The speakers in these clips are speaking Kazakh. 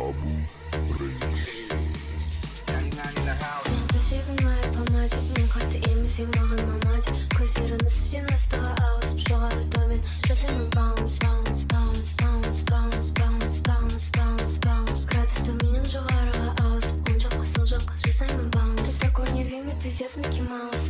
Сен төсегің лайық помаде, мен қатты емізем маған мамаде. Көздерін үстен астыға ауысып жоғары төмен жасаймын bounce, bounce, bounce, bounce, bounce, bounce, bounce, bounce, bounce. Градус төменнен жоғарыға ауысып, оң жаққа сол жаққа жасаймын bounce. Ты такой невинный, пиздец Микки Маус.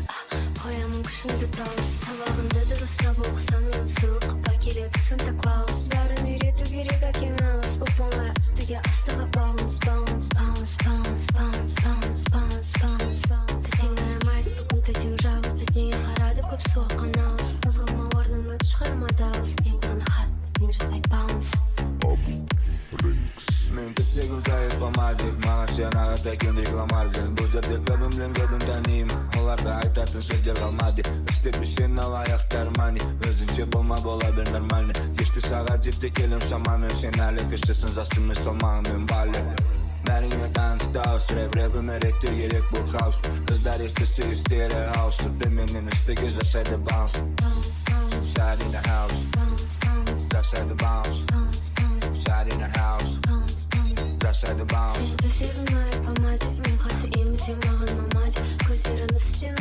Қоямын күшіңді дауыс, сабағыңды дұрыстап оқысаң мені сыйлыққа келеді Санта-Клаус. Бәрін үйрету керек әкең ауыз, оп-оңай үстіге астыға bounce, bounce, bounce, bounce, bounce, bounce, bounce, bounce, bounce. Тәтең аямайды, бүгін тәтең жалғыз, тәтеңе қарады көп суыққан ауыз. Мызғылма орнынан шығарма дауыс, ең ғана хат, тәтең жасай bounce. Мен төсегім тайып помаде, маған сен ағата Кендрик Ламарзен. Бұл жерде көбім білем көбім танимын, оларда айтатын сөздер қалмады. Істеп сен алаяқтар мани, өзінше болма бола бер нормальный. Кешкі сағат жетте келем шамамен, сен әлі күштісін застымы салмағын мен бали. Бәріңе таныс дауыс, рэп-рэпіме реттер керек бұл хаус. Қыздар естісі істері хаус, төменнен үстіге жасайды bounce. Inside in the house, жасайды bounce. Inside in the house, жасайды bounce. Сен төсегің лайық помаде, мен қатты емізем маған мамаде. Көздерін үстен